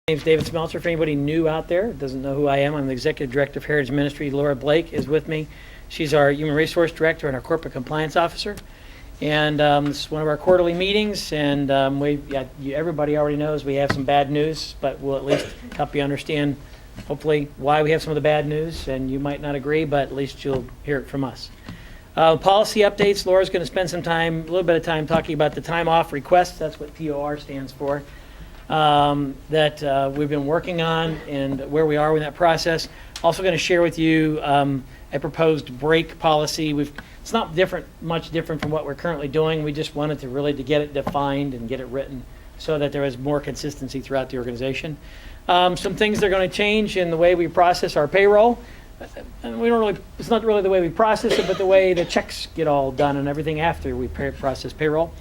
My name's David Smeltzer. For anybody new out there that doesn't know who I am, I'm the Executive Director of Heritage Ministry. Laura Blake is with me. She's our Human Resource Director and our Corporate Compliance Officer. And this is one of our quarterly meetings, and everybody already knows we have some bad news, but we'll at least help you understand, hopefully, why we have some of the bad news, and you might not agree, but at least you'll hear it from us. Policy updates. Laura's going to spend a little bit of time talking about the time off request. That's what TOR stands for. That we've been working on and where we are with that process. Also going to share with you a proposed break policy. It's not much different from what we're currently doing. We just wanted to get it defined and get it written so that there is more consistency throughout the organization. Some things that are going to change in the way we process our payroll. And it's not really the way we process it, but the way the checks get all done and everything after we process payroll.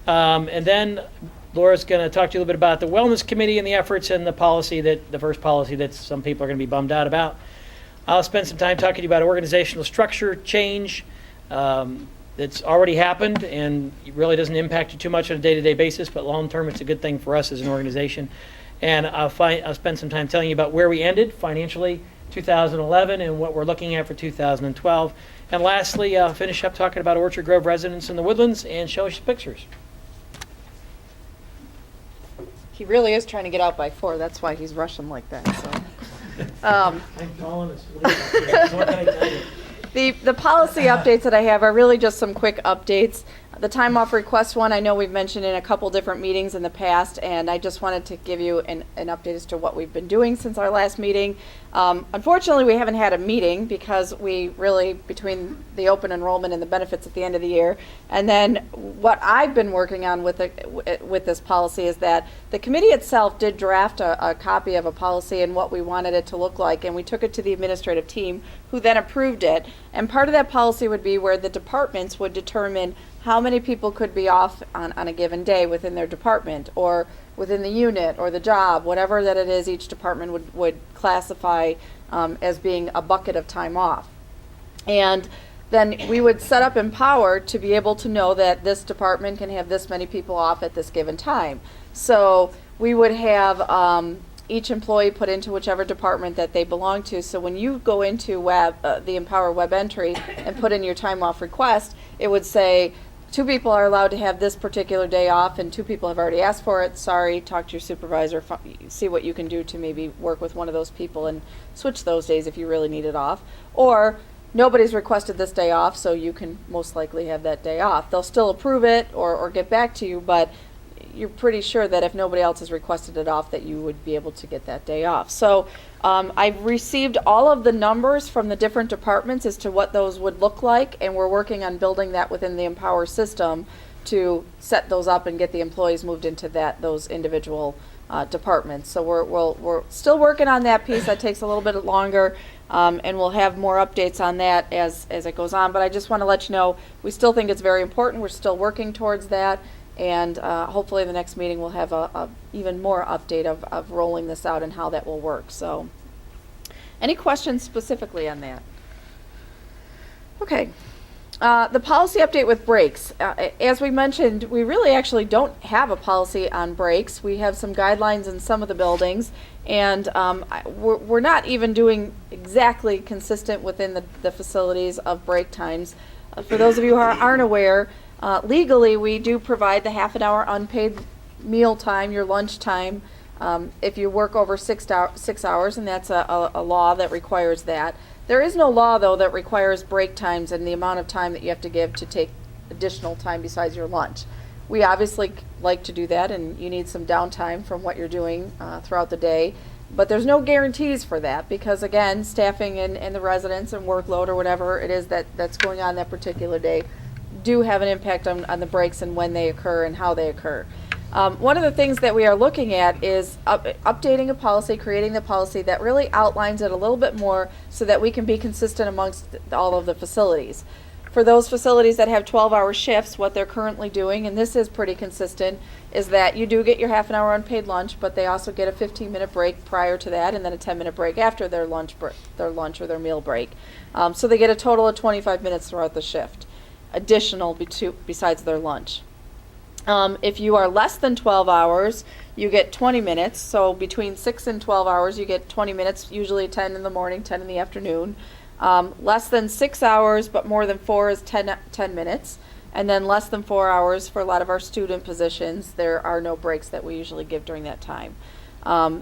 And then Laura's going to talk to you a little bit about the Wellness Committee and the efforts and the first policy that some people are going to be bummed out about. I'll spend some time talking to you about organizational structure change that's already happened and it really doesn't impact you too much on a day-to-day basis, but long-term it's a good thing for us as an organization. And I'll spend some time telling you about where we ended financially 2011 and what we're looking at for 2012. And lastly, I'll finish up talking about Orchard Grove residents in the Woodlands and show you some pictures. He really is trying to get out by 4. That's why he's rushing like that. So, I'm calling this. What can I tell you? the policy updates that I have are really just some quick updates. The time off request one, I know we've mentioned in a couple different meetings in the past, and I just wanted to give you an update as to what we've been doing since our last meeting. Unfortunately, we haven't had a meeting because we really, between the open enrollment and the benefits at the end of the year, and then what I've been working on with this policy is that the committee itself did draft a copy of a policy and what we wanted it to look like, and we took it to the administrative team who then approved it. And part of that policy would be where the departments would determine how many people could be off on a given day within their department or within the unit or the job, whatever that it is each department would classify as being a bucket of time off. And then we would set up Empower to be able to know that this department can have this many people off at this given time. So we would have each employee put into whichever department that they belong to. So when you go into the Empower web entry and put in your time off request, it would say 2 people are allowed to have this particular day off and 2 people have already asked for it. Sorry, talk to your supervisor, see what you can do to maybe work with one of those people and switch those days if you really need it off. Or nobody's requested this day off, so you can most likely have that day off. They'll still approve it or get back to you, but you're pretty sure that if nobody else has requested it off that you would be able to get that day off. So I've received all of the numbers from the different departments as to what those would look like, and we're working on building that within the Empower system to set those up and get the employees moved into those individual departments. So we're still working on that piece. That takes a little bit longer, and we'll have more updates on that as it goes on. But I just want to let you know we still think it's very important. We're still working towards that. And hopefully the next meeting we'll have a even more update of rolling this out and how that will work. So any questions specifically on that? Okay. The policy update with breaks. As we mentioned, we really actually don't have a policy on breaks. We have some guidelines in some of the buildings, and we're not even doing exactly consistent within the facilities of break times. For those of you who aren't aware, legally, we do provide the half an hour unpaid meal time, your lunch time, if you work over 6 hours, and that's a law that requires that. There is no law, though, that requires break times and the amount of time that you have to give to take additional time besides your lunch. We obviously like to do that, and you need some downtime from what you're doing throughout the day. But there's no guarantees for that because, again, staffing and the residents and workload or whatever it is that's going on that particular day do have an impact on the breaks and when they occur and how they occur. One of the things that we are looking at is updating a policy, creating the policy that really outlines it a little bit more so that we can be consistent amongst all of the facilities. For those facilities that have 12-hour shifts, what they're currently doing, and this is pretty consistent, is that you do get your half an hour unpaid lunch, but they also get a 15-minute break prior to that and then a 10-minute break after their lunch or their meal break. So they get a total of 25 minutes throughout the shift, additional besides their lunch. If you are less than 12 hours, you get 20 minutes. So between 6 and 12 hours, you get 20 minutes, usually 10 in the morning, 10 in the afternoon. Less than 6 hours, but more than 4 is 10 minutes. And then less than 4 hours for a lot of our student positions, there are no breaks that we usually give during that time.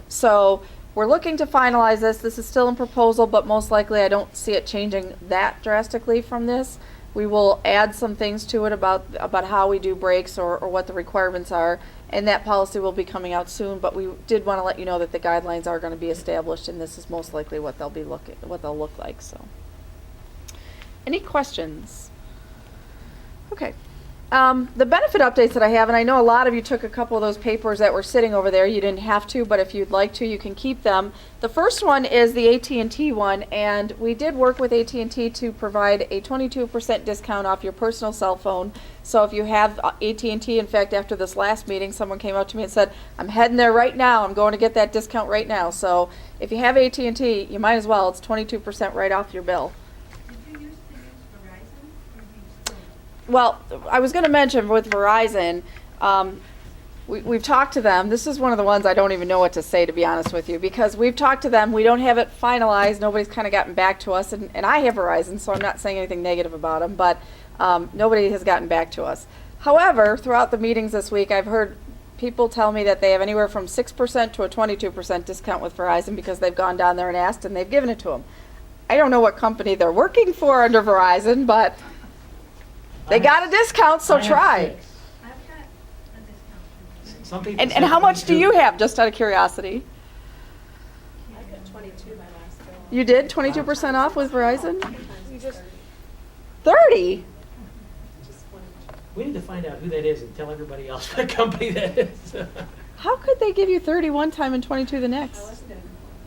So we're looking to finalize this. This is still in proposal, but most likely I don't see it changing that drastically from this. We will add some things to it about how we do breaks or what the requirements are, and that policy will be coming out soon. But we did want to let you know that the guidelines are going to be established, and this is most likely what they'll look like. So, any questions? Okay. The benefit updates that I have, and I know a lot of you took a couple of those papers that were sitting over there. You didn't have to, but if you'd like to, you can keep them. The first one is the AT&T one, and we did work with AT&T to provide a 22% discount off your personal cell phone. So if you have AT&T, in fact, after this last meeting, someone came up to me and said, I'm heading there right now. I'm going to get that discount right now. So if you have AT&T, you might as well. It's 22% right off your bill. Well, I was going to mention with Verizon, we've talked to them. This is one of the ones I don't even know what to say, to be honest with you, because we've talked to them. We don't have it finalized. Nobody's kind of gotten back to us, and I have Verizon, so I'm not saying anything negative about them, but nobody has gotten back to us. However, throughout the meetings this week, I've heard people tell me that they have anywhere from 6% to a 22% discount with Verizon because they've gone down there and asked, and they've given it to them. I don't know what company they're working for under Verizon, but they got a discount, so try. I've got a discount. Some people And say how much do 22. you have, just out of curiosity? I got 22 my last bill. You did 22% off with Verizon? You just 30? We need to find out who that is and tell everybody else what company that is. How could they give you 30 one time and 22 the next? I wasn't doing.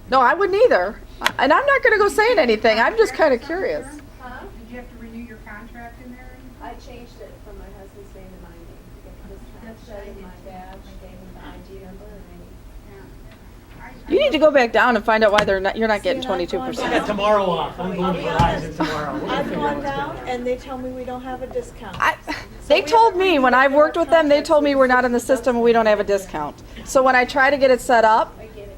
No, I wouldn't either. And I'm not going to go saying anything. I'm just kind of curious. Huh? Did you have to renew your contract in there? I changed it from my husband's name to my name to get the discount. That's Showed him right. my badge, I gave him the ID number, and You need to go back down and find out why you're not getting See, and I've 22%. I got tomorrow off. I'm going to Verizon tomorrow. We're gonna I've figure out gone what's down going on. and they tell me we don't have a discount. They told me when I've worked with them, they told me we're not in the system and we don't have a discount. So when I try to get it set up, I get it.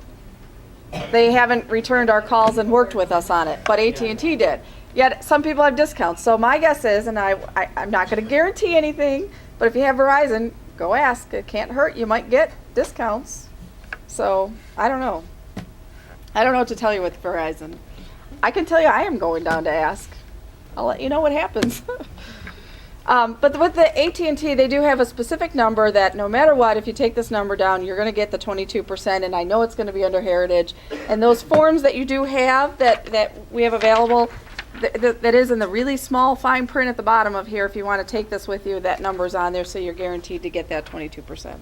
they haven't returned our calls and worked with us on it, but AT&T did. Yet some people have discounts. So my guess is, and I'm not going to guarantee anything, but if you have Verizon, go ask. It can't hurt. You might get discounts. So I don't know. I don't know what to tell you with Verizon. I can tell you I am going down to ask. I'll let you know what happens. But with the AT&T, they do have a specific number that no matter what, if you take this number down, you're going to get the 22%, and I know it's going to be under Heritage. And those forms that you do have that we have available, that is in the really small fine print at the bottom of here, if you want to take this with you, that number's on there, so you're guaranteed to get that 22%.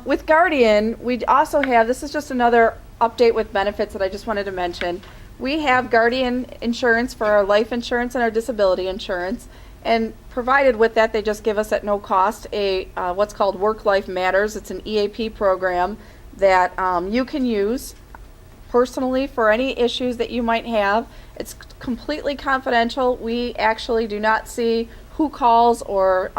With Guardian, we also have, this is just another update with benefits that I just wanted to mention. We have Guardian insurance for our life insurance and our disability insurance. And provided with that, they just give us at no cost a what's called Work Life Matters. It's an EAP program that you can use personally for any issues that you might have. It's completely confidential. We actually do not see who calls or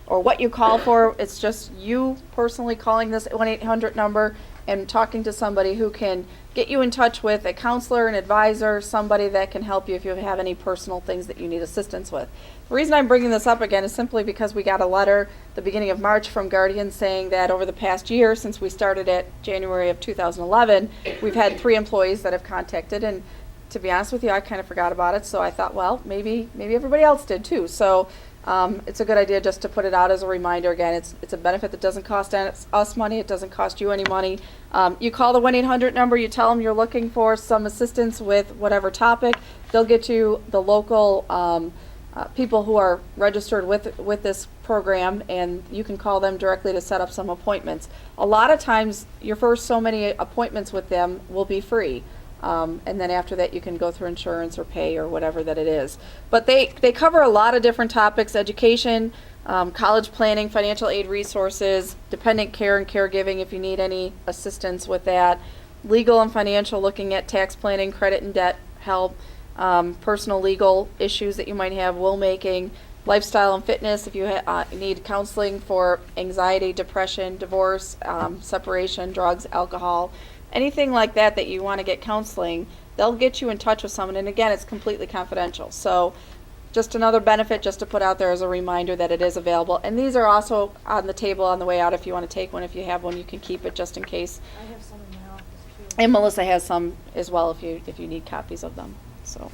what you call for. It's just you personally calling this 1-800 number and talking to somebody who can get you in touch with a counselor, an advisor, somebody that can help you if you have any personal things that you need assistance with. The reason I'm bringing this up again is simply because we got a letter the beginning of March from Guardian saying that over the past year, since we started at January of 2011, we've had 3 employees that have contacted, and to be honest with you, I kind of forgot about it, so I thought, well, maybe everybody else did too. So it's a good idea just to put it out as a reminder. Again, it's a benefit that doesn't cost us money. It doesn't cost you any money. You call the 1-800 number. You tell them you're looking for some assistance with whatever topic. They'll get you the local people who are registered with this program, and you can call them directly to set up some appointments. A lot of times, your first so many appointments with them will be free. And then after that, you can go through insurance or pay or whatever that it is. But they cover a lot of different topics: education, college planning, financial aid resources, dependent care and caregiving if you need any assistance with that, legal and financial, looking at tax planning, credit and debt help, personal legal issues that you might have, will making, lifestyle and fitness, if you need counseling for anxiety, depression, divorce, separation, drugs, alcohol, anything like that that you want to get counseling, they'll get you in touch with someone. And again, it's completely confidential. So just another benefit just to put out there as a reminder that it is available. And these are also on the table on the way out if you want to take one. If you have one, you can keep it just in case. I have some in my office too. And Melissa has some as well if you need copies of them. So,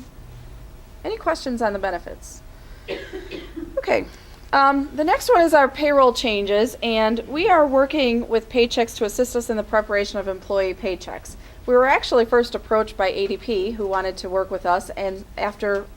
any questions on the benefits? Okay. The next one is our payroll changes, and we are working with Paychex to assist us in the preparation of employee paychecks. We were actually first approached by ADP, who wanted to work with us, and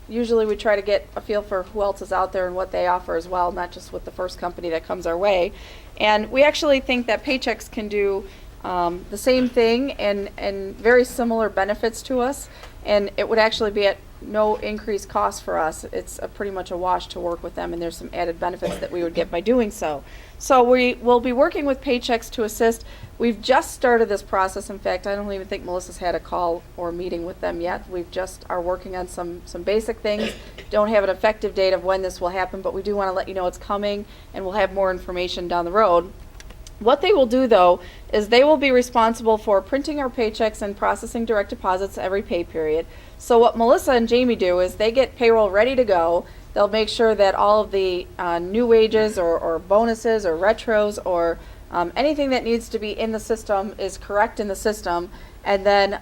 usually we try to get a feel for who else is out there and what they offer as well, not just with the first company that comes our way. And we actually think that Paychex can do the same thing and very similar benefits to us, and it would actually be at no increased cost for us. It's pretty much a wash to work with them, and there's some added benefits that we would get by doing so. So we will be working with Paychex to assist. We've just started this process. In fact, I don't even think Melissa's had a call or meeting with them yet. We've just are working on some basic things. Don't have an effective date of when this will happen, but we do want to let you know it's coming, and we'll have more information down the road. What they will do, though, is they will be responsible for printing our paychecks and processing direct deposits every pay period. So what Melissa and Jamie do is they get payroll ready to go. They'll make sure that all of the new wages or bonuses or retros or anything that needs to be in the system is correct in the system, and then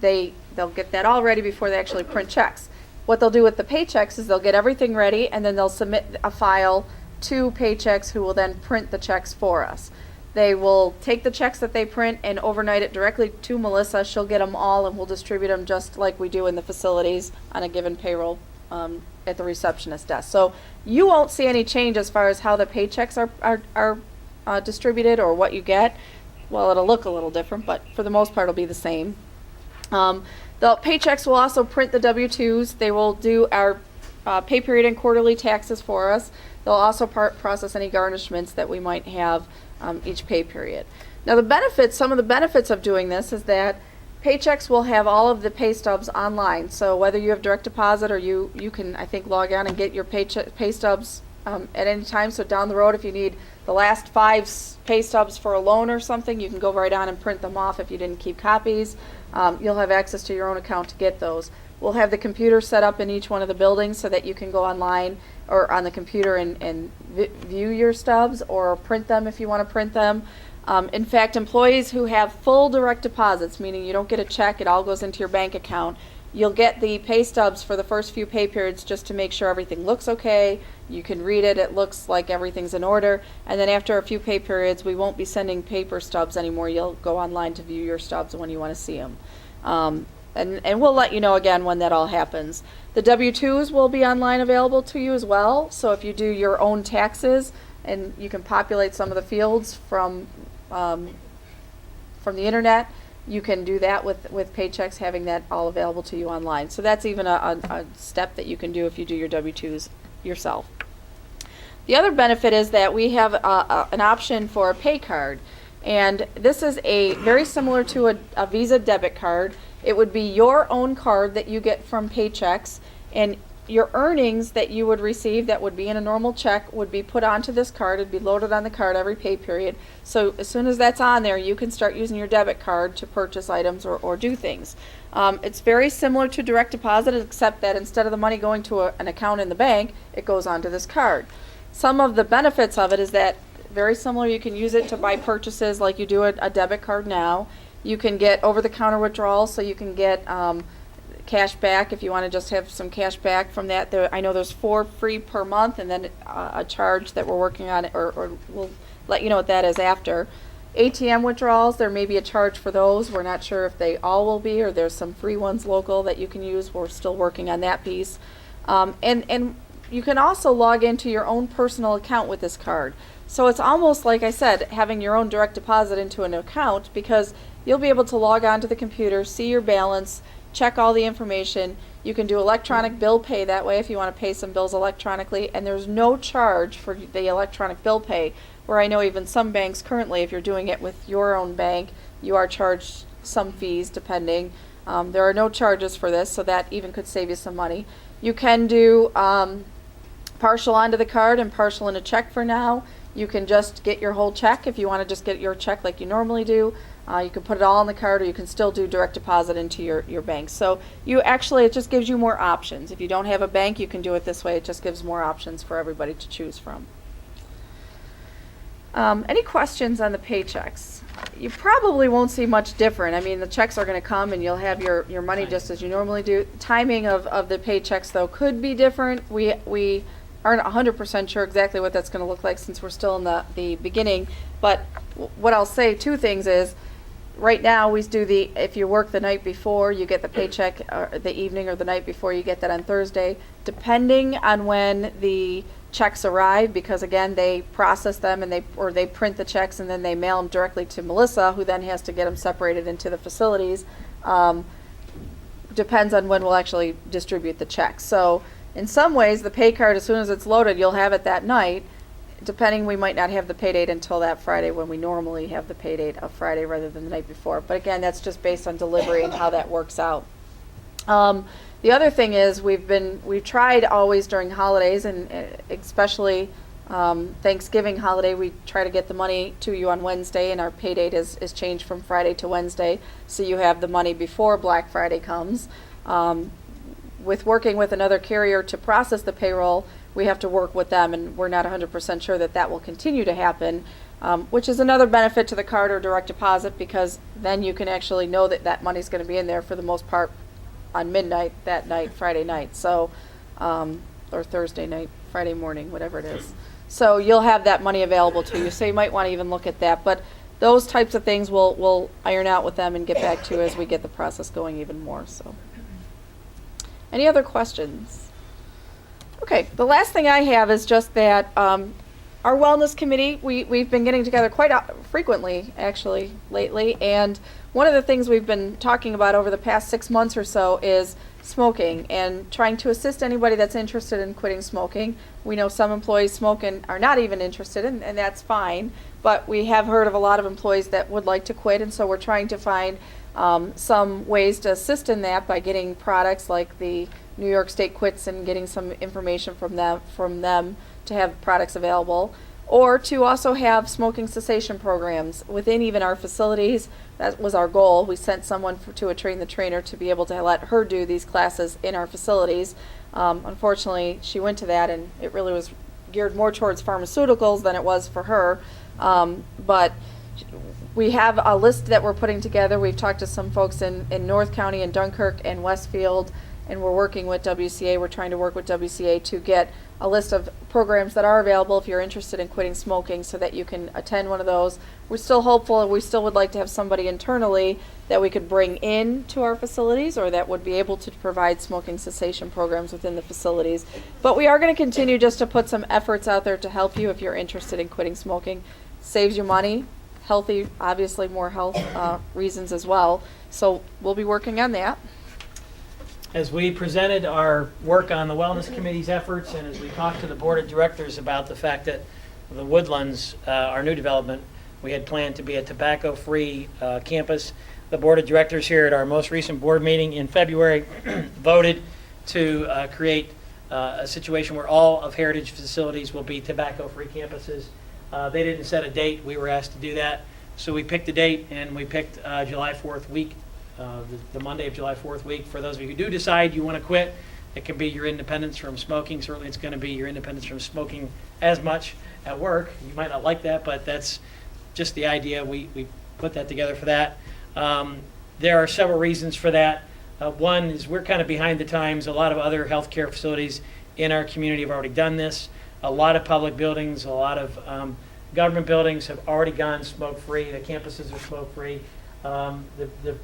they'll get that all ready before they actually print checks. What they'll do with the paychecks is they'll get everything ready, and then they'll submit a file to Paychex, who will then print the checks for us. They will take the checks that they print and overnight it directly to Melissa. She'll get them all, and we'll distribute them just like we do in the facilities on a given payroll at the receptionist desk. So you won't see any change as far as how the paychecks are distributed or what you get. Well, it'll look a little different, but for the most part, it'll be the same. The Paychex will also print the W-2s. They will do our pay period and quarterly taxes for us. They'll also process any garnishments that we might have each pay period. Now some of the benefits of doing this is that Paychex will have all of the pay stubs online. So whether you have direct deposit or you can, I think, log on and get your pay stubs at any time. So down the road, if you need the last 5 pay stubs for a loan or something, you can go right on and print them off if you didn't keep copies. You'll have access to your own account to get those. We'll have the computer set up in each one of the buildings so that you can go online or on the computer and view your stubs or print them if you want to print them. In fact, employees who have full direct deposits, meaning you don't get a check, it all goes into your bank account, you'll get the pay stubs for the first few pay periods just to make sure everything looks okay. You can read it, it looks like everything's in order. And then after a few pay periods, we won't be sending paper stubs anymore. You'll go online to view your stubs when you want to see them. And we'll let you know again when that all happens. The W-2s will be online available to you as well. So if you do your own taxes, and you can populate some of the fields from the internet, you can do that with Paychex, having that all available to you online. So that's even a step that you can do if you do your W-2s yourself. The other benefit is that we have an option for a pay card. And this is very similar to a Visa debit card. It would be your own card that you get from Paychex, and your earnings that you would receive that would be in a normal check would be put onto this card. It'd be loaded on the card every pay period. So as soon as that's on there, you can start using your debit card to purchase items or do things. It's very similar to direct deposit, except that instead of the money going to an account in the bank, it goes onto this card. Some of the benefits of it is that very similar, you can use it to buy purchases like you do a debit card now. You can get over-the-counter withdrawals, so you can get cash back if you want to just have some cash back from that. I know there's 4 free per month, and then a charge that we're working on, or we'll let you know what that is after. ATM withdrawals, there may be a charge for those. We're not sure if they all will be, or there's some free ones local that you can use. We're still working on that piece. And you can also log into your own personal account with this card. So it's almost, like I said, having your own direct deposit into an account, because you'll be able to log on to the computer, see your balance, check all the information. You can do electronic bill pay that way if you want to pay some bills electronically, and there's no charge for the electronic bill pay, where I know even some banks currently, if you're doing it with your own bank, you are charged some fees depending. There are no charges for this, so that even could save you some money. You can do partial onto the card and partial in a check for now. You can just get your whole check if you want to just get your check like you normally do. You can put it all on the card, or you can still do direct deposit into your bank. So it just gives you more options. If you don't have a bank, you can do it this way. It just gives more options for everybody to choose from. Any questions on the paychecks? You probably won't see much different. I mean, the checks are going to come and you'll have your money just as you normally do. Timing of the paychecks, though, could be different. We aren't 100% sure exactly what that's going to look like since we're still in the beginning. But what I'll say, two things is, right now we do if you work the night before, you get the paycheck the evening or the night before, you get that on Thursday, depending on when the checks arrive, because again, they process them and they print the checks and then they mail them directly to Melissa, who then has to get them separated into the facilities. Depends on when we'll actually distribute the checks. So in some ways, the pay card, as soon as it's loaded, you'll have it that night. Depending, we might not have the pay date until that Friday, when we normally have the pay date of Friday rather than the night before. But again, that's just based on delivery and how that works out. The other thing is we've tried always during holidays, and especially Thanksgiving holiday, we try to get the money to you on Wednesday, and our pay date is changed from Friday to Wednesday, so you have the money before Black Friday comes. With working with another carrier to process the payroll, we have to work with them, and we're not 100% sure that will continue to happen, which is another benefit to the card or direct deposit, because then you can actually know that money's going to be in there for the most part on midnight that night, Friday night, so or Thursday night, Friday morning, whatever it is. So you'll have that money available to you, so you might want to even look at that. But those types of things we'll iron out with them and get back to as we get the process going even more. So, any other questions? Okay, the last thing I have is just that our wellness committee, we've been getting together quite frequently, actually, lately, and one of the things we've been talking about over the past 6 months or so is smoking, and trying to assist anybody that's interested in quitting smoking. We know some employees smoke and are not even interested, and that's fine, but we have heard of a lot of employees that would like to quit, and so we're trying to find some ways to assist in that by getting products like the New York State Quits and getting some information from them to have products available, or to also have smoking cessation programs within even our facilities. That was our goal. We sent someone to a train the trainer to be able to let her do these classes in our facilities. Unfortunately, she went to that, and it really was geared more towards pharmaceuticals than it was for her. But we have a list that we're putting together. We've talked to some folks in North County and Dunkirk and Westfield, and we're working with WCA. We're trying to work with WCA to get a list of programs that are available if you're interested in quitting smoking, so that you can attend one of those. We're still hopeful, and we still would like to have somebody internally that we could bring in to our facilities, or that would be able to provide smoking cessation programs within the facilities. But we are going to continue just to put some efforts out there to help you if you're interested in quitting smoking. Saves you money, healthy, obviously more health reasons as well. So we'll be working on that. As we presented our work on the Wellness Committee's efforts, and as we talked to the Board of Directors about the fact that the Woodlands, our new development, we had planned to be a tobacco-free campus, the Board of Directors here at our most recent board meeting in February voted to create a situation where all of Heritage facilities will be tobacco-free campuses. They didn't set a date. We were asked to do that. So we picked a date, and we picked July 4th week, the Monday of July 4th week. For those of you who do decide you want to quit, it can be your independence from smoking. Certainly it's going to be your independence from smoking as much at work. You might not like that, but that's just the idea. We put that together for that. There are several reasons for that. One is we're kind of behind the times. A lot of other healthcare facilities in our community have already done this. A lot of public buildings, a lot of government buildings have already gone smoke-free. The campuses are smoke-free. The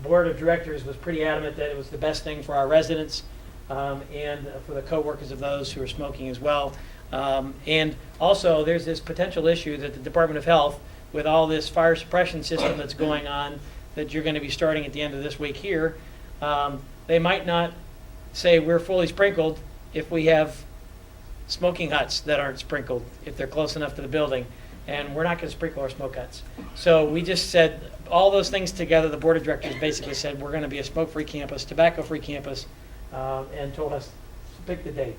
Board of Directors was pretty adamant that it was the best thing for our residents and for the co-workers of those who are smoking as well. And also, there's this potential issue that the Department of Health, with all this fire suppression system that's going on, that you're going to be starting at the end of this week here, they might not say we're fully sprinkled if we have smoking huts that aren't sprinkled, if they're close enough to the building. And we're not going to sprinkle our smoke huts. So we just said all those things together. The Board of Directors basically said we're going to be a smoke-free campus, tobacco-free campus, and told us to pick the date.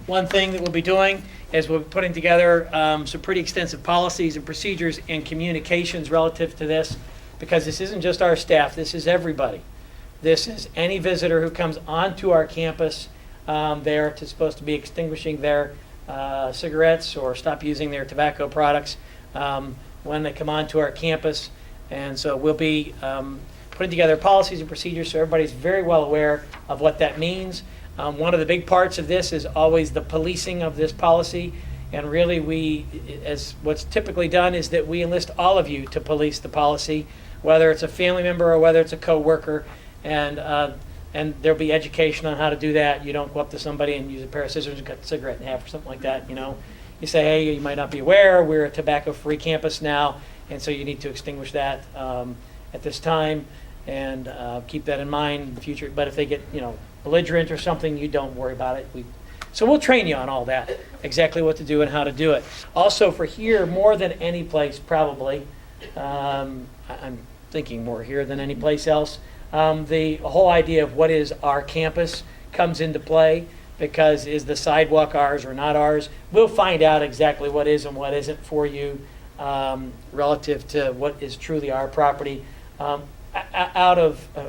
One thing that we'll be doing is we'll be putting together some pretty extensive policies and procedures and communications relative to this, because this isn't just our staff, this is everybody. This is any visitor who comes onto our campus. They're supposed to be extinguishing their cigarettes or stop using their tobacco products when they come onto our campus. And so we'll be putting together policies and procedures so everybody's very well aware of what that means. One of the big parts of this is always the policing of this policy. And really as what's typically done is that we enlist all of you to police the policy, whether it's a family member or whether it's a coworker. And there'll be education on how to do that. You don't go up to somebody and use a pair of scissors and cut the cigarette in half or something like that, You say, hey, you might not be aware, we're a tobacco-free campus now, and so you need to extinguish that at this time, and keep that in mind in the future. But if they get, belligerent or something, you don't worry about it. So we'll train you on all that, exactly what to do and how to do it. Also for here, more than any place probably, I'm thinking more here than any place else, the whole idea of what is our campus comes into play, because is the sidewalk ours or not ours? We'll find out exactly what is and what isn't for you relative to what is truly our property.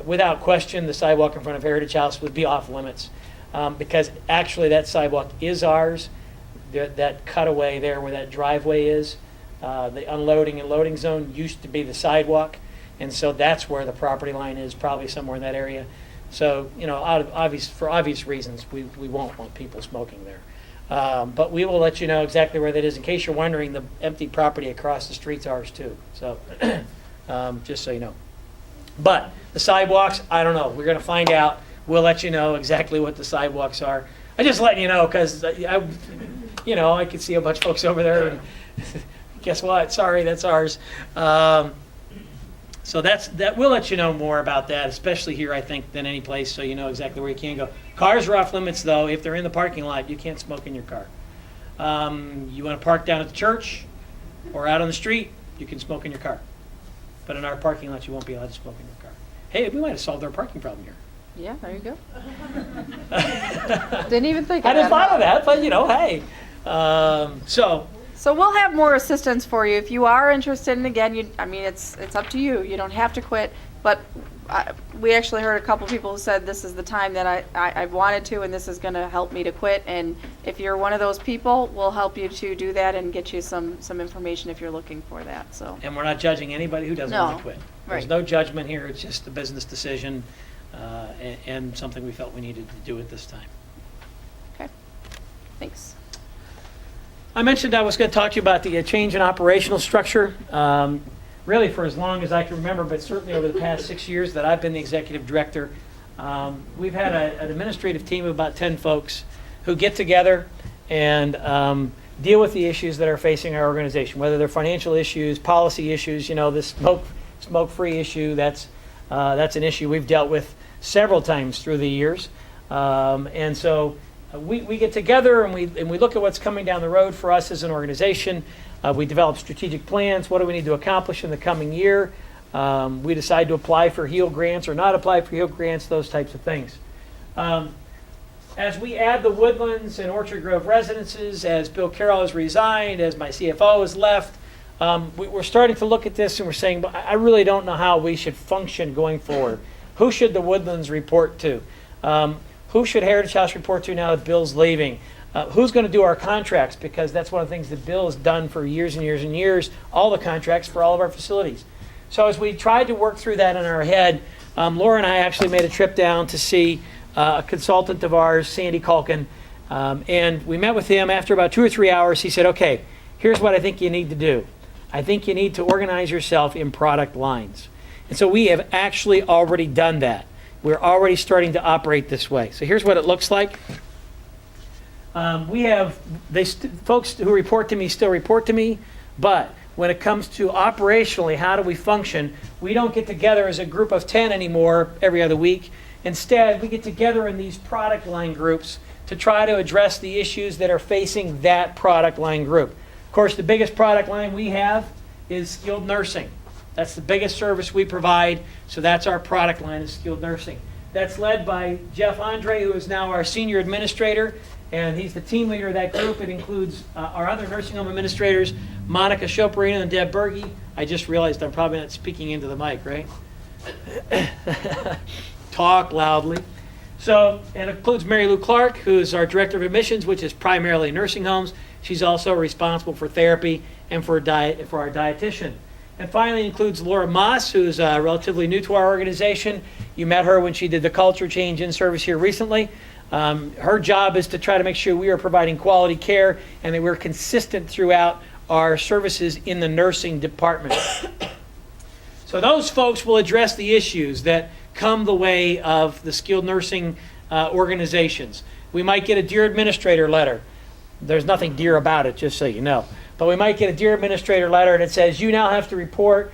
Without question, the sidewalk in front of Heritage House would be off limits because actually that sidewalk is ours. That cutaway there where that driveway is, the unloading and loading zone used to be the sidewalk. And so that's where the property line is, probably somewhere in that area. So, for obvious reasons, we won't want people smoking there. But we will let you know exactly where that is. In case you're wondering, the empty property across the street's ours too. So, just so you know. But the sidewalks, I don't know. We're going to find out. We'll let you know exactly what the sidewalks are. I'm just letting you know because, I could see a bunch of folks over there and guess what? Sorry, that's ours. So we'll let you know more about that, especially here, I think, than any place, so you know exactly where you can go. Cars are off limits, though. If they're in the parking lot, you can't smoke in your car. You want to park down at the church or out on the street, you can smoke in your car. But in our parking lot, you won't be allowed to smoke in your car. Hey, we might have solved our parking problem here. Yeah, there you go. Didn't even think of I didn't that. thought of that, but hey. So we'll have more assistance for you if you are interested. And again, it's up to you. You don't have to quit. But we actually heard a couple people who said this is the time that I wanted to, and this is going to help me to quit. And if you're one of those people, we'll help you to do that and get you some information if you're looking for that. So. And we're not judging anybody who doesn't want to quit. There's Right. no judgment here. It's just a business decision and something we felt we needed to do at this time. Okay. Thanks. I mentioned I was going to talk to you about the change in operational structure, really for as long as I can remember, but certainly over the past 6 years that I've been the executive director. We've had an administrative team of about 10 folks who get together and deal with the issues that are facing our organization, whether they're financial issues, policy issues, this smoke-free issue, that's an issue we've dealt with several times through the years. And so we get together and we look at what's coming down the road for us as an organization. We develop strategic plans. What do we need to accomplish in the coming year? We decide to apply for HEAL grants or not apply for HEAL grants, those types of things. As we add the Woodlands and Orchard Grove residences, as Bill Carroll has resigned, as my CFO has left, we're starting to look at this and we're saying, but I really don't know how we should function going forward. Who should the Woodlands report to? Who should Heritage House report to now that Bill's leaving? Who's going to do our contracts? Because that's one of the things that Bill has done for years and years and years, all the contracts for all of our facilities. So as we tried to work through that in our head, Laura and I actually made a trip down to see a consultant of ours, Sandy Culkin, and we met with him. After about 2 or 3 hours, he said, okay, here's what I think you need to do. I think you need to organize yourself in product lines. And so we have actually already done that. We're already starting to operate this way. So here's what it looks like. We have folks who report to me still report to me, but when it comes to operationally, how do we function, we don't get together as a group of 10 anymore every other week. Instead, we get together in these product line groups to try to address the issues that are facing that product line group. Of course, the biggest product line we have is skilled nursing. That's the biggest service we provide, so that's our product line is skilled nursing. That's led by Jeff Andre, who is now our senior administrator, and he's the team leader of that group. It includes our other nursing home administrators, Monica Choparino and Deb Berge. I just realized I'm probably not speaking into the mic, right? Talk loudly. So, and it includes Mary Lou Clark, who's our director of admissions, which is primarily nursing homes. She's also responsible for therapy and for our dietitian. And finally, it includes Laura Moss, who's relatively new to our organization. You met her when she did the culture change in service here recently. Her job is to try to make sure we are providing quality care and that we're consistent throughout our services in the nursing department. So those folks will address the issues that come the way of the skilled nursing organizations. We might get a Dear Administrator letter. There's nothing dear about it, just so you know. But we might get a Dear Administrator letter and it says, you now have to report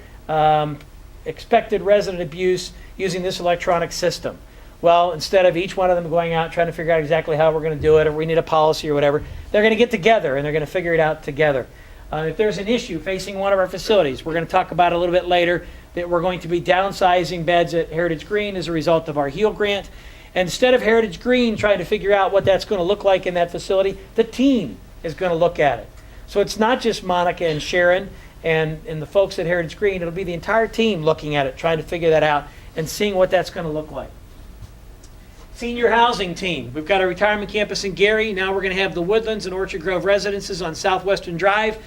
expected resident abuse using this electronic system. Well, instead of each one of them going out trying to figure out exactly how we're going to do it, or we need a policy or whatever, they're going to get together and they're going to figure it out together. If there's an issue facing one of our facilities, we're going to talk about it a little bit later, that we're going to be downsizing beds at Heritage Green as a result of our HEAL grant. And instead of Heritage Green trying to figure out what that's going to look like in that facility, the team is going to look at it. So it's not just Monica and Sharon and the folks at Heritage Green. It'll be the entire team looking at it, trying to figure that out and seeing what that's going to look like. Senior housing team. We've got a retirement campus in Gary. Now we're going to have the Woodlands and Orchard Grove residences on Southwestern Drive.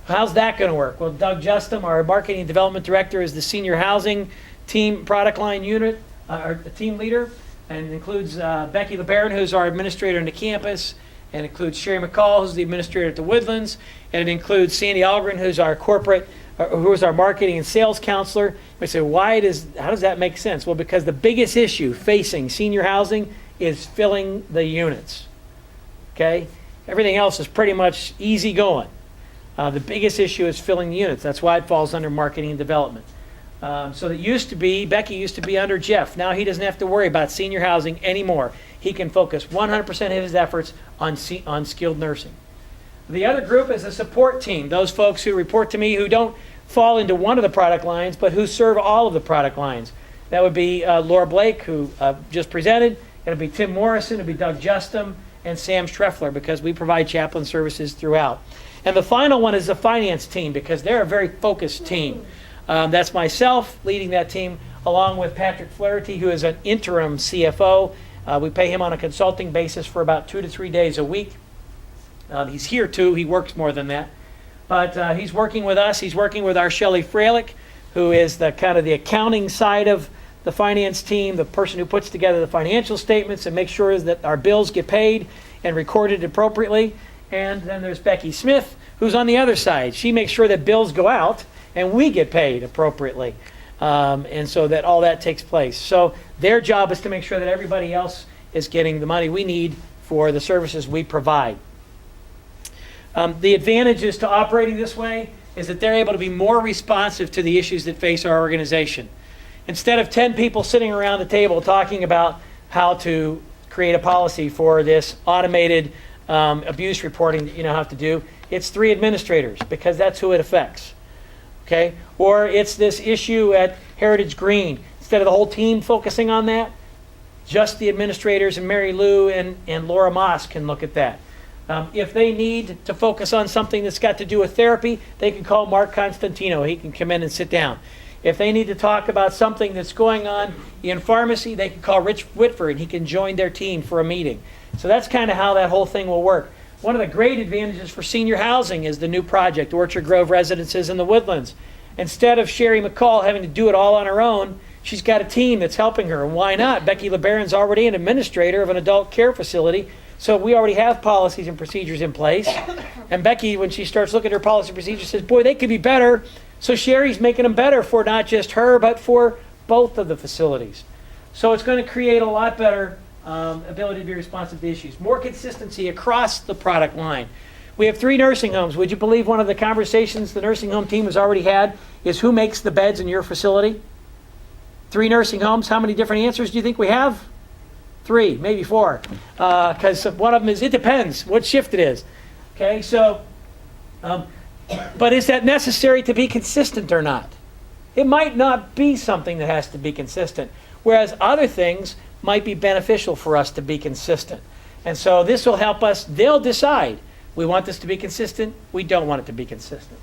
How's that going to work? Well, Doug Justum, our marketing and development director, is the senior housing team product line unit, our team leader, and it includes Becky LeBaron, who's our administrator on the campus, and it includes Sherry McCall, who's the administrator at the Woodlands, and it includes Sandy Algren, who's our who's our marketing and sales counselor. We say, how does that make sense? Well, because the biggest issue facing senior housing is filling the units. Okay? Everything else is pretty much easy going. The biggest issue is filling the units. That's why it falls under marketing and development. So that Becky used to be under Jeff. Now he doesn't have to worry about senior housing anymore. He can focus 100% of his efforts on skilled nursing. The other group is a support team. Those folks who report to me who don't fall into one of the product lines, but who serve all of the product lines. That would be Laura Blake, who just presented. It'll be Tim Morrison. It'll be Doug Justum and Sam Streffler, because we provide chaplain services throughout. And the final one is the finance team, because they're a very focused team. That's myself leading that team, along with Patrick Flaherty, who is an interim CFO. We pay him on a consulting basis for about 2 to 3 days a week. He's here too. He works more than that. But he's working with us. He's working with our Shelley Freilich, who is the kind of the accounting side of the finance team, the person who puts together the financial statements and makes sure that our bills get paid and recorded appropriately. And then there's Becky Smith, who's on the other side. She makes sure that bills go out and we get paid appropriately. And so that all that takes place. So their job is to make sure that everybody else is getting the money we need for the services we provide. The advantages to operating this way is that they're able to be more responsive to the issues that face our organization. Instead of 10 people sitting around the table talking about how to create a policy for this automated abuse reporting that you now have to do, it's 3 administrators, because that's who it affects. Okay? Or it's this issue at Heritage Green. Instead of the whole team focusing on that, just the administrators and Mary Lou and Laura Moss can look at that. If they need to focus on something that's got to do with therapy, they can call Mark Constantino. He can come in and sit down. If they need to talk about something that's going on in pharmacy, they can call Rich Whitford. He can join their team for a meeting. So that's kind of how that whole thing will work. One of the great advantages for senior housing is the new project, Orchard Grove Residences in the Woodlands. Instead of Sherry McCall having to do it all on her own, she's got a team that's helping her. And why not? Becky LeBaron's already an administrator of an adult care facility, so we already have policies and procedures in place. And Becky, when she starts looking at her policy and procedures, says, boy, they could be better. So Sherry's making them better for not just her, but for both of the facilities. So it's going to create a lot better ability to be responsive to issues. More consistency across the product line. We have 3 nursing homes. Would you believe one of the conversations the nursing home team has already had is who makes the beds in your facility? 3 nursing homes. How many different answers do you think we have? 3, maybe 4. Because one of them is, it depends what shift it is. Okay, so, but is that necessary to be consistent or not? It might not be something that has to be consistent, whereas other things might be beneficial for us to be consistent. And so this will help us. They'll decide. We want this to be consistent. We don't want it to be consistent.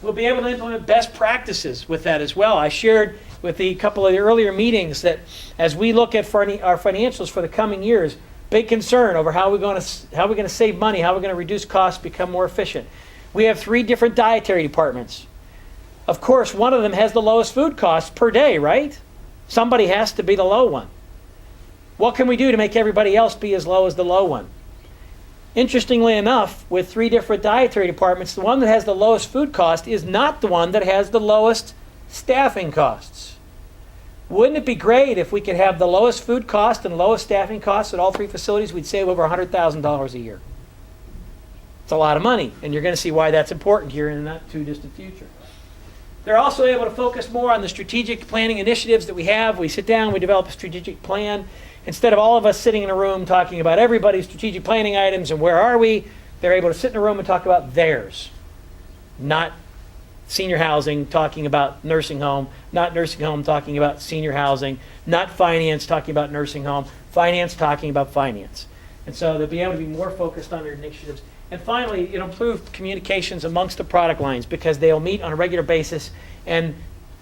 We'll be able to implement best practices with that as well. I shared with a couple of the earlier meetings that as we look at our financials for the coming years, big concern over how we're going to save money, how we're going to reduce costs, become more efficient. We have 3 different dietary departments. Of course, one of them has the lowest food costs per day, right? Somebody has to be the low one. What can we do to make everybody else be as low as the low one? Interestingly enough, with 3 different dietary departments, the one that has the lowest food cost is not the one that has the lowest staffing costs. Wouldn't it be great if we could have the lowest food cost and lowest staffing costs at all 3 facilities? We'd save over $100,000 a year. It's a lot of money, and you're going to see why that's important here in the not too distant future. They're also able to focus more on the strategic planning initiatives that we have. We sit down, we develop a strategic plan. Instead of all of us sitting in a room talking about everybody's strategic planning items and where are we, they're able to sit in a room and talk about theirs. Not senior housing talking about nursing home, not nursing home talking about senior housing, not finance talking about nursing home, finance talking about finance. And so they'll be able to be more focused on their initiatives. And finally, it'll improve communications amongst the product lines because they'll meet on a regular basis. And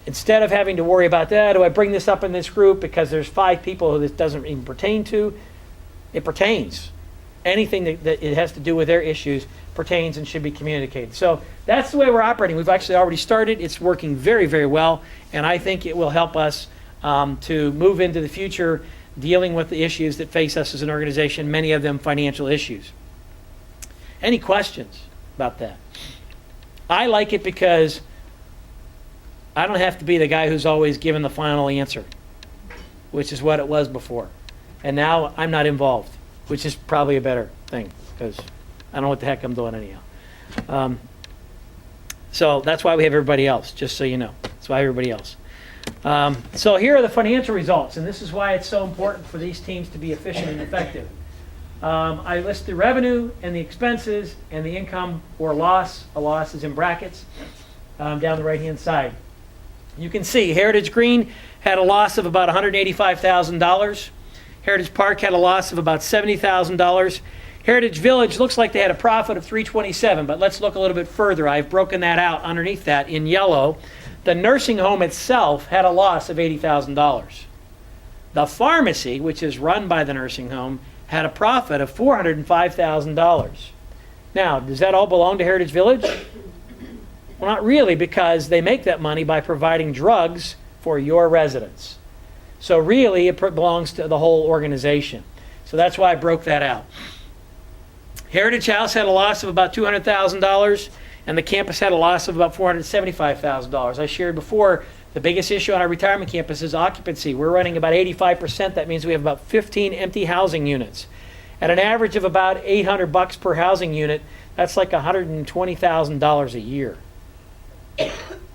instead of having to worry about that, do I bring this up in this group because there's 5 people who this doesn't even pertain to? It pertains. Anything that it has to do with their issues pertains and should be communicated. So that's the way we're operating. We've actually already started. It's working very, very well. And I think it will help us to move into the future dealing with the issues that face us as an organization, many of them financial issues. Any questions about that? I like it because I don't have to be the guy who's always given the final answer, which is what it was before. And now I'm not involved, which is probably a better thing because I don't know what the heck I'm doing anyhow. So that's why we have everybody else, just so you know. That's why everybody else. So here are the financial results, and this is why it's so important for these teams to be efficient and effective. I list the revenue and the expenses and the income or loss. A loss is in brackets down the right-hand side. You can see Heritage Green had a loss of about $185,000. Heritage Park had a loss of about $70,000. Heritage Village looks like they had a profit of $327,000, but let's look a little bit further. I've broken that out underneath that in yellow. The nursing home itself had a loss of $80,000. The pharmacy, which is run by the nursing home, had a profit of $405,000. Now, does that all belong to Heritage Village? Well, not really, because they make that money by providing drugs for your residents. So really, it belongs to the whole organization. So that's why I broke that out. Heritage House had a loss of about $200,000, and the campus had a loss of about $475,000. I shared before, the biggest issue on our retirement campus is occupancy. We're running about 85%. That means we have about 15 empty housing units. At an average of about $800 per housing unit, that's like $120,000 a year.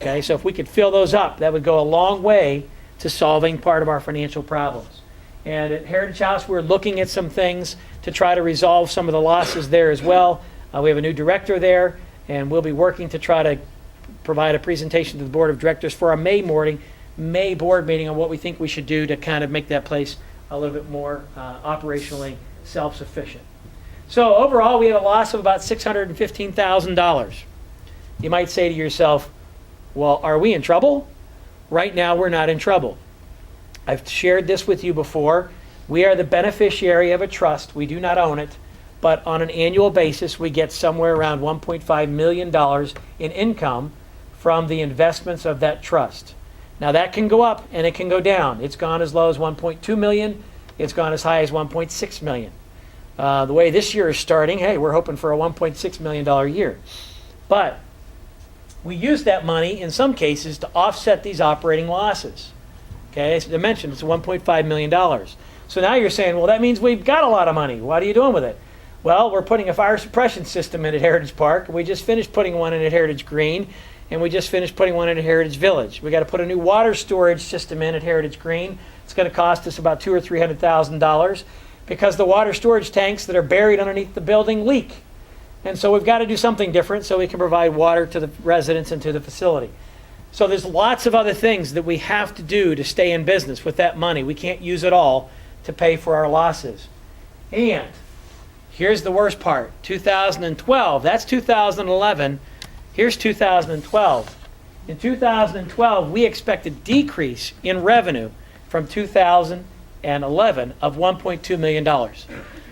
Okay, so if we could fill those up, that would go a long way to solving part of our financial problems. And at Heritage House, we're looking at some things to try to resolve some of the losses there as well. We have a new director there, and we'll be working to try to provide a presentation to the board of directors for our May board meeting on what we think we should do to kind of make that place a little bit more operationally self-sufficient. So overall, we had a loss of about $615,000. You might say to yourself, well, are we in trouble? Right now, we're not in trouble. I've shared this with you before. We are the beneficiary of a trust. We do not own it, but on an annual basis, we get somewhere around $1.5 million in income from the investments of that trust. Now that can go up and it can go down. It's gone as low as $1.2 million. It's gone as high as $1.6 million. The way this year is starting, hey, we're hoping for a $1.6 million year. But we use that money in some cases to offset these operating losses. Okay, as I mentioned, it's $1.5 million. So now you're saying, well, that means we've got a lot of money. What are you doing with it? Well, we're putting a fire suppression system in at Heritage Park. We just finished putting one in at Heritage Green, and we just finished putting one in at Heritage Village. We got to put a new water storage system in at Heritage Green. It's going to cost us about $200,000 or $300,000 because the water storage tanks that are buried underneath the building leak. And so we've got to do something different so we can provide water to the residents and to the facility. So there's lots of other things that we have to do to stay in business with that money. We can't use it all to pay for our losses. And here's the worst part, 2012, that's 2011, here's 2012. In 2012, we expect a decrease in revenue from 2011 of $1.2 million.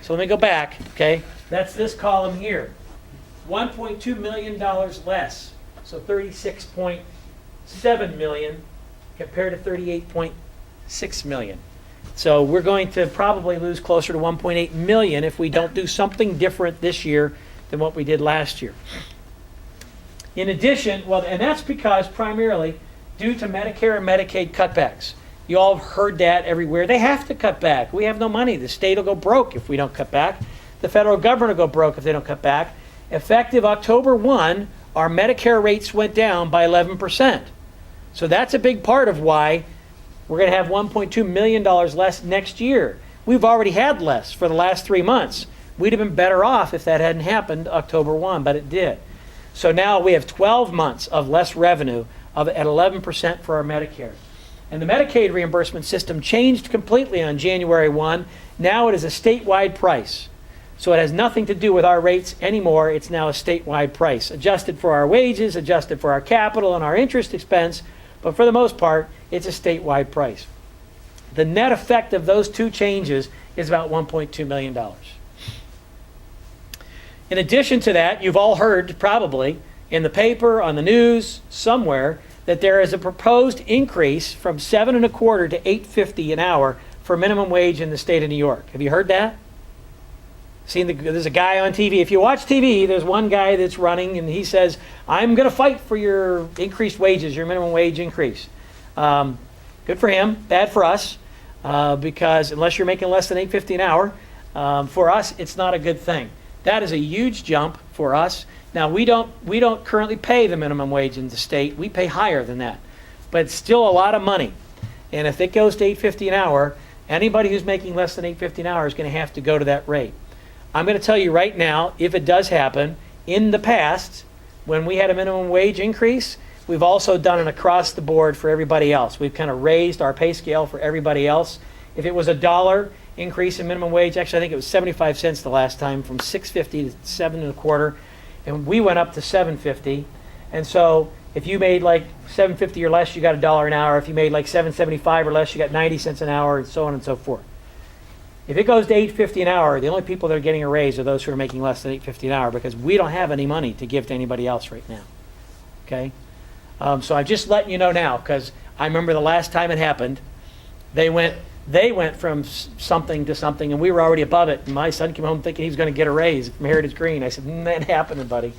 So let me go back, okay? That's this column here. $1.2 million less, so 36.7 million compared to 38.6 million. So we're going to probably lose closer to 1.8 million if we don't do something different this year than what we did last year. In addition, well, and that's because primarily due to Medicare and Medicaid cutbacks. You all have heard that everywhere. They have to cut back. We have no money. The state will go broke if we don't cut back. The federal government will go broke if they don't cut back. Effective October 1, our Medicare rates went down by 11%. So that's a big part of why we're going to have $1.2 million less next year. We've already had less for the last 3 months. We'd have been better off if that hadn't happened October 1, but it did. So now we have 12 months of less revenue at 11% for our Medicare. And the Medicaid reimbursement system changed completely on January 1. Now it is a statewide price. So it has nothing to do with our rates anymore. It's now a statewide price, adjusted for our wages, adjusted for our capital and our interest expense. But for the most part, it's a statewide price. The net effect of those two changes is about $1.2 million. In addition to that, you've all heard probably in the paper, on the news, somewhere, that there is a proposed increase from $7.25 to $8.50 an hour for minimum wage in the state of New York. Have you heard that? There's a guy on TV. If you watch TV, there's one guy that's running, and he says, I'm going to fight for your increased wages, your minimum wage increase. Good for him, bad for us, because unless you're making less than $8.50 an hour, for us, it's not a good thing. That is a huge jump for us. Now, we don't currently pay the minimum wage in the state. We pay higher than that. But it's still a lot of money. And if it goes to $8.50 an hour, anybody who's making less than $8.50 an hour is going to have to go to that rate. I'm going to tell you right now, if it does happen, in the past, when we had a minimum wage increase, we've also done it across the board for everybody else. We've kind of raised our pay scale for everybody else. If it was $1 increase in minimum wage, actually I think it was 75 cents the last time, from $6.50 to $7.25, and we went up to $7.50. And so if you made like $7.50 or less, you got $1 an hour. If you made like $7.75 or less, you got 90 cents an hour, and so on and so forth. If it goes to $8.50 an hour, the only people that are getting a raise are those who are making less than $8.50 an hour, because we don't have any money to give to anybody else right now. Okay? So I'm just letting you know now, because I remember the last time it happened, they went from something to something, and we were already above it. And my son came home thinking he was going to get a raise from Heritage Green. I said, that ain't happening, buddy.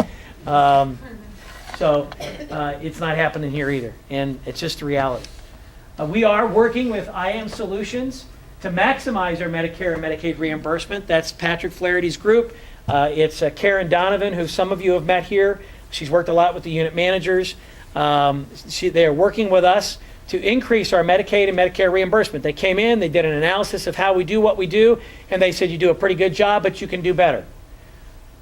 So it's not happening here either, and it's just a reality. We are working with IAM Solutions to maximize our Medicare and Medicaid reimbursement. That's Patrick Flaherty's group. It's Karen Donovan, who some of you have met here. She's worked a lot with the unit managers. They are working with us to increase our Medicaid and Medicare reimbursement. They came in, they did an analysis of how we do what we do, and they said, you do a pretty good job, but you can do better.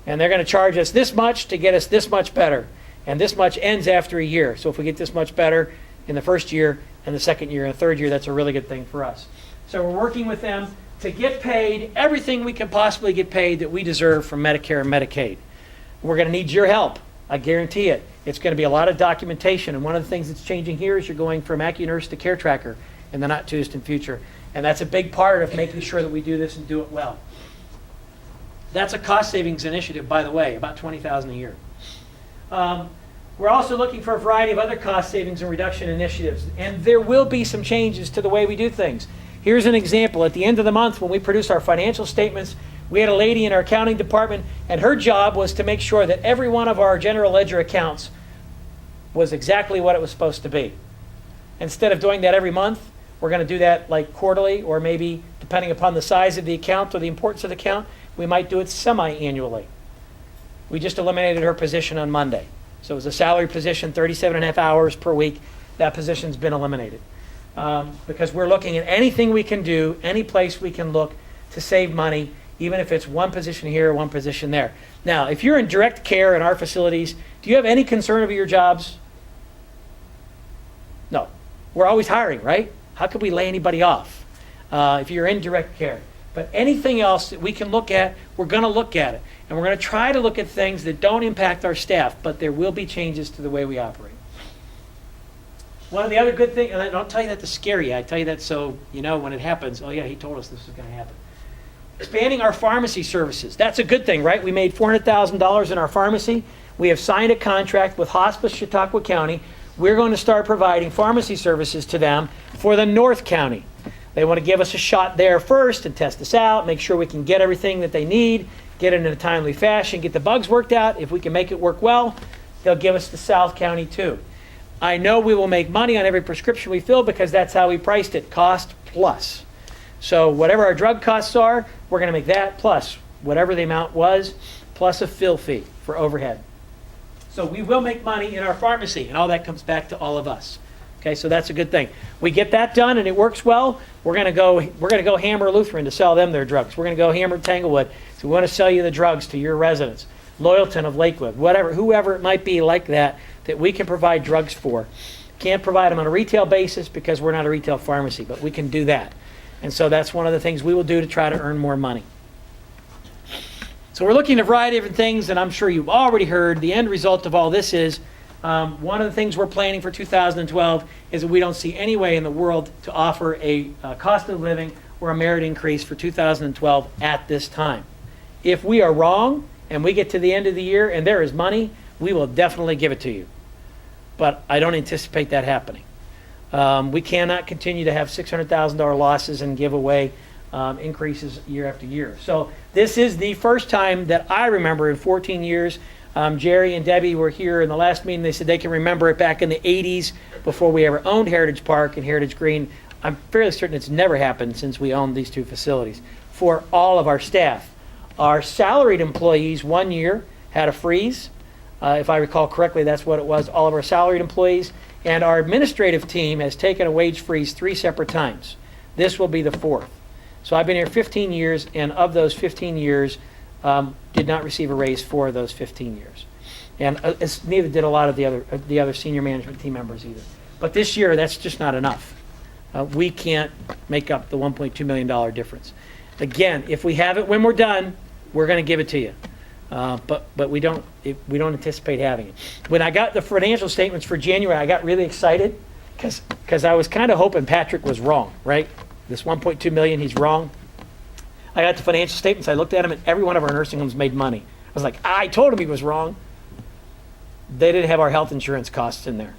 And they're going to charge us this much to get us this much better. And this much ends after a year. So if we get this much better in the first year and the second year and the third year, that's a really good thing for us. So we're working with them to get paid everything we can possibly get paid that we deserve from Medicare and Medicaid. We're going to need your help. I guarantee it. It's going to be a lot of documentation. And one of the things that's changing here is you're going from AccuNurse to CareTracker in the not too distant future. And that's a big part of making sure that we do this and do it well. That's a cost savings initiative, by the way, about $20,000 a year. We're also looking for a variety of other cost savings and reduction initiatives. And there will be some changes to the way we do things. Here's an example. At the end of the month, when we produce our financial statements, we had a lady in our accounting department, and her job was to make sure that every one of our general ledger accounts was exactly what it was supposed to be. Instead of doing that every month, we're going to do that like quarterly, or maybe, depending upon the size of the account or the importance of the account, we might do it semi-annually. We just eliminated her position on Monday. So it was a salary position, 37.5 hours per week. That position's been eliminated. Because we're looking at anything we can do, any place we can look to save money, even if it's one position here, one position there. Now, if you're in direct care in our facilities, do you have any concern over your jobs? No. We're always hiring, right? How could we lay anybody off if you're in direct care? But anything else that we can look at, we're going to look at it. And we're going to try to look at things that don't impact our staff, but there will be changes to the way we operate. One of the other good things, and I don't tell you that to scare you, I tell you that so you know when it happens, oh yeah, he told us this was going to happen. Expanding our pharmacy services. That's a good thing, right? We made $400,000 in our pharmacy. We have signed a contract with Hospice Chautauqua County. We're going to start providing pharmacy services to them for the North County. They want to give us a shot there first and test us out, make sure we can get everything that they need, get it in a timely fashion, get the bugs worked out. If we can make it work well, they'll give us the South County too. I know we will make money on every prescription we fill because that's how we priced it, cost plus. So whatever our drug costs are, we're going to make that plus whatever the amount was, plus a fill fee for overhead. So we will make money in our pharmacy, and all that comes back to all of us. Okay, so that's a good thing. We get that done and it works well, we're going to go Hammer Lutheran to sell them their drugs. We're going to go Hammer Tanglewood. So we want to sell you the drugs to your residents. Loyalton of Lakewood, whatever, whoever it might be like that we can provide drugs for. Can't provide them on a retail basis because we're not a retail pharmacy, but we can do that. And so that's one of the things we will do to try to earn more money. So we're looking at a variety of different things, and I'm sure you've already heard the end result of all this is one of the things we're planning for 2012 is that we don't see any way in the world to offer a cost of living or a merit increase for 2012 at this time. If we are wrong and we get to the end of the year and there is money, we will definitely give it to you. But I don't anticipate that happening. We cannot continue to have $600,000 losses and give away increases year after year. So this is the first time that I remember in 14 years. Jerry and Debbie were here in the last meeting. They said they can remember it back in the 80s before we ever owned Heritage Park and Heritage Green. I'm fairly certain it's never happened since we owned these two facilities. For all of our staff, our salaried employees 1 year had a freeze. If I recall correctly, that's what it was, all of our salaried employees. And our administrative team has taken a wage freeze 3 separate times. This will be the 4th. So I've been here 15 years, and of those 15 years, did not receive a raise for those 15 years. And neither did a lot of the other senior management team members either. But this year, that's just not enough. We can't make up the $1.2 million difference. Again, if we have it when we're done, we're going to give it to you. But we don't anticipate having it. When I got the financial statements for January, I got really excited because I was kind of hoping Patrick was wrong, right? This 1.2 million, he's wrong. I got the financial statements, I looked at them, and every one of our nursing homes made money. I was like, I told him he was wrong. They didn't have our health insurance costs in there.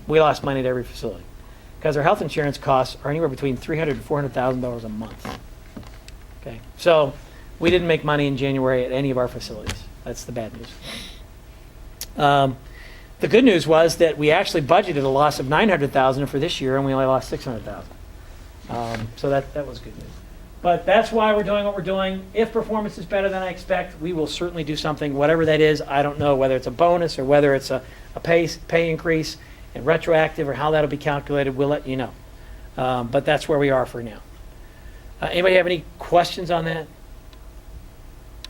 We lost money at every facility because our health insurance costs are anywhere between $300,000 and $400,000 a month. Okay, so we didn't make money in January at any of our facilities. That's the bad news. The good news was that we actually budgeted a loss of $900,000 for this year, and we only lost $600,000. So that was good news. But that's why we're doing what we're doing. If performance is better than I expect, we will certainly do something, whatever that is. I don't know whether it's a bonus or whether it's a pay increase and retroactive or how that'll be calculated. We'll let you know. But that's where we are for now. Anybody have any questions on that?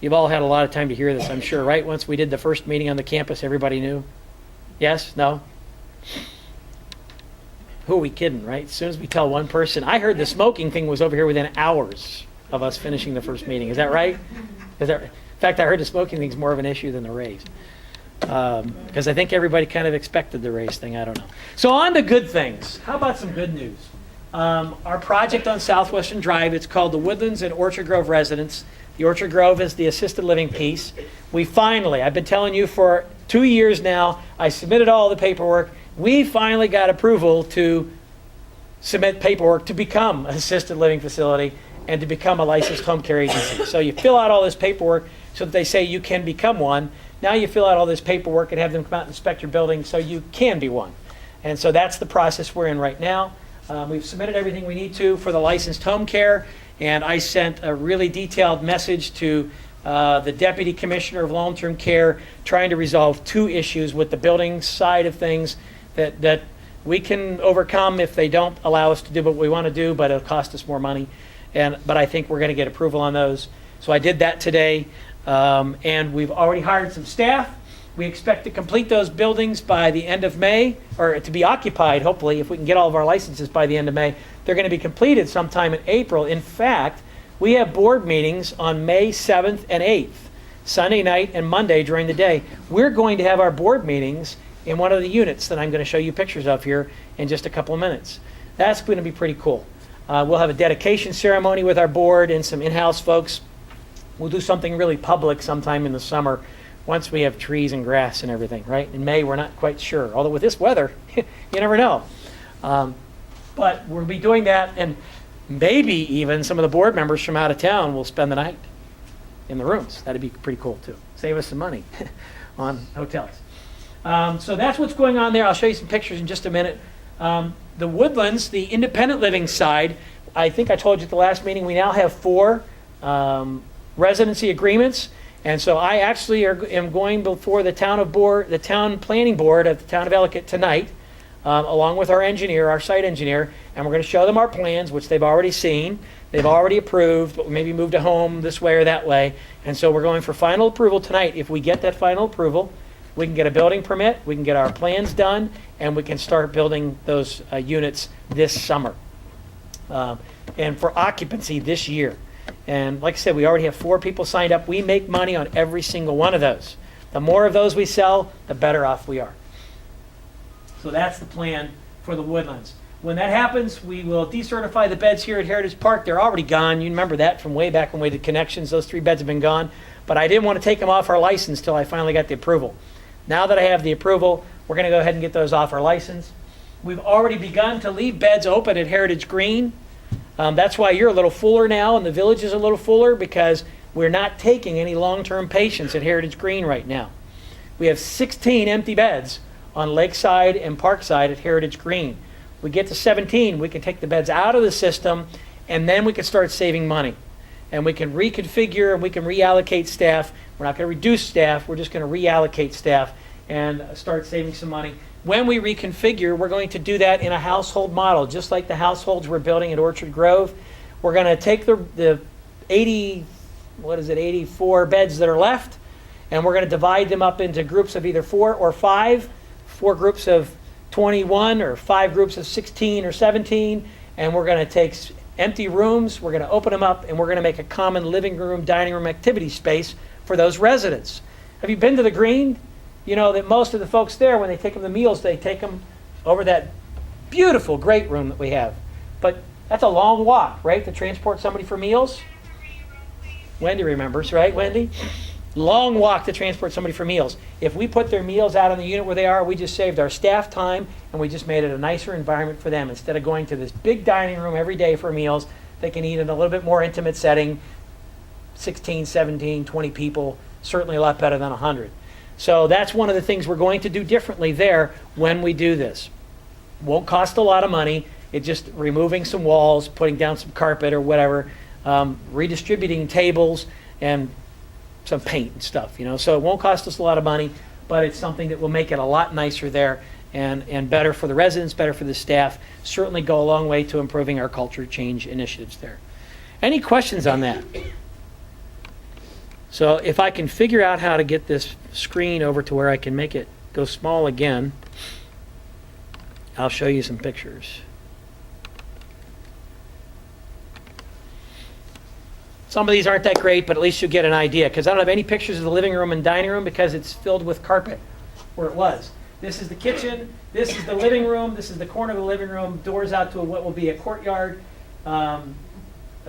You've all had a lot of time to hear this, I'm sure, right? Once we did the first meeting on the campus, everybody knew? Yes? No? Who are we kidding, right? As soon as we tell one person, I heard the smoking thing was over here within hours of us finishing the first meeting. Is that right? In fact, I heard the smoking thing's more of an issue than the raise. Because I think everybody kind of expected the raise thing. I don't know. So on to good things. How about some good news? Our project on Southwestern Drive, it's called the Woodlands and Orchard Grove Residence. The Orchard Grove is the assisted living piece. We finally, I've been telling you for 2 years now, I submitted all the paperwork. We finally got approval to submit paperwork to become an assisted living facility and to become a licensed home care agency. So you fill out all this paperwork so that they say you can become one. Now you fill out all this paperwork and have them come out and inspect your building so you can be one. And so that's the process we're in right now. We've submitted everything we need to for the licensed home care, and I sent a really detailed message to the Deputy Commissioner of Long-Term Care trying to resolve 2 issues with the building side of things that we can overcome if they don't allow us to do what we want to do, but it'll cost us more money. But I think we're going to get approval on those. So I did that today, and we've already hired some staff. We expect to complete those buildings by the end of May, or to be occupied, hopefully, if we can get all of our licenses by the end of May. They're going to be completed sometime in April. In fact, We have board meetings on May 7th and 8th, Sunday night and Monday during the day. We're going to have our board meetings in one of the units that I'm going to show you pictures of here in just a couple of minutes. That's going to be pretty cool. We'll have a dedication ceremony with our board and some in-house folks. We'll do something really public sometime in the summer once we have trees and grass and everything, right? In May, we're not quite sure. Although with this weather, you never know. But we'll be doing that, and maybe even some of the board members from out of town will spend the night in the rooms. That'd be pretty cool, too. Save us some money on hotels. So that's what's going on there. I'll show you some pictures in just a minute. The Woodlands, the independent living side, I think I told you at the last meeting, we now have 4 residency agreements. And so I actually am going before the town planning board of the town of Ellicott tonight, along with our engineer, our site engineer, and we're going to show them our plans, which they've already seen. They've already approved, but we maybe moved a home this way or that way. And so we're going for final approval tonight. If we get that final approval, we can get a building permit, we can get our plans done, and we can start building those units this summer. And for occupancy this year. And like I said, we already have 4 people signed up. We make money on every single one of those. The more of those we sell, the better off we are. So that's the plan for the Woodlands. When that happens, we will decertify the beds here at Heritage Park. They're already gone. You remember that from way back when we did connections. Those 3 beds have been gone. But I didn't want to take them off our license till I finally got the approval. Now that I have the approval, we're going to go ahead and get those off our license. We've already begun to leave beds open at Heritage Green. That's why you're a little fuller now, and the village is a little fuller, because we're not taking any long-term patients at Heritage Green right now. We have 16 empty beds on Lakeside and Parkside at Heritage Green. We get to 17, we can take the beds out of the system, and then we can start saving money. And we can reconfigure and we can reallocate staff. We're not going to reduce staff, we're just going to reallocate staff and start saving some money. When we reconfigure, we're going to do that in a household model, just like the households we're building at Orchard Grove. We're going to take the 84 beds that are left, and we're going to divide them up into groups of either 4 or 5, 4 groups of 21 or 5 groups of 16 or 17, and we're going to take empty rooms, we're going to open them up, and we're going to make a common living room, dining room, activity space for those residents. Have you been to the Green? You know that most of the folks there, when they take them to meals, they take them over that beautiful great room that we have. But that's a long walk, right, to transport somebody for meals? Wendy remembers, right, Wendy? Long walk to transport somebody for meals. If we put their meals out on the unit where they are, we just saved our staff time, and we just made it a nicer environment for them. Instead of going to this big dining room every day for meals, they can eat in a little bit more intimate setting, 16, 17, 20 people, certainly a lot better than 100. So that's one of the things we're going to do differently there when we do this. Won't cost a lot of money. It's just removing some walls, putting down some carpet or whatever, redistributing tables and some paint and stuff, you know. So it won't cost us a lot of money, but it's something that will make it a lot nicer there and better for the residents, better for the staff. Certainly go a long way to improving our culture change initiatives there. Any questions on that? So if I can figure out how to get this screen over to where I can make it go small again, I'll show you some pictures. Some of these aren't that great, but at least you'll get an idea, because I don't have any pictures of the living room and dining room because it's filled with carpet where it was. This is the kitchen, this is the living room, this is the corner of the living room, doors out to what will be a courtyard.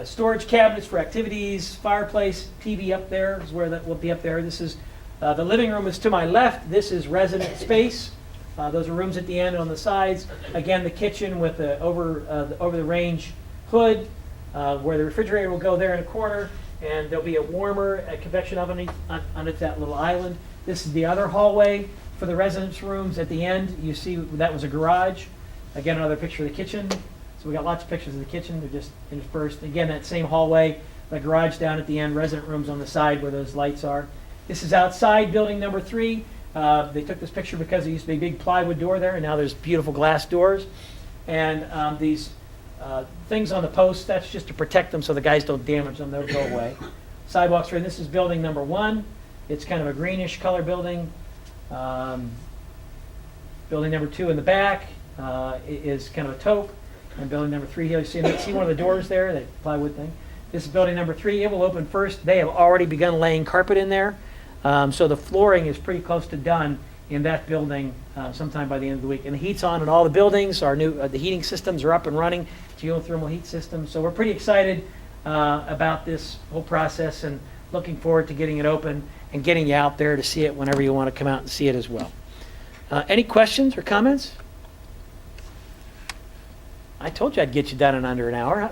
Storage cabinets for activities, fireplace, TV up there is where that will be up there. This is the living room is to my left. This is resident space. Those are rooms at the end and on the sides. Again, the kitchen with the over the range hood, where the refrigerator will go there in a corner, and there'll be a warmer, a convection oven underneath that little island. This is the other hallway for the residence rooms at the end. You see that was a garage. Again, another picture of the kitchen. So we got lots of pictures of the kitchen. They're just interspersed. Again, that same hallway, the garage down at the end, resident rooms on the side where those lights are. This is outside building number 3. They took this picture because there used to be a big plywood door there, and now there's beautiful glass doors. And these things on the posts, that's just to protect them so the guys don't damage them. They'll go away. Sidewalks for this is building number 1. It's kind of a greenish color building. Building number 2 in the back is kind of a taupe. And building number 3 here, you see one of the doors there, that plywood thing. This is building number 3. It will open first. They have already begun laying carpet in there. So the flooring is pretty close to done in that building sometime by the end of the week. And the heat's on in all the buildings. Our new the heating systems are up and running, geothermal heat systems. So we're pretty excited about this whole process and looking forward to getting it open and getting you out there to see it whenever you want to come out and see it as well. Any questions or comments? I told you I'd get you done in under an hour.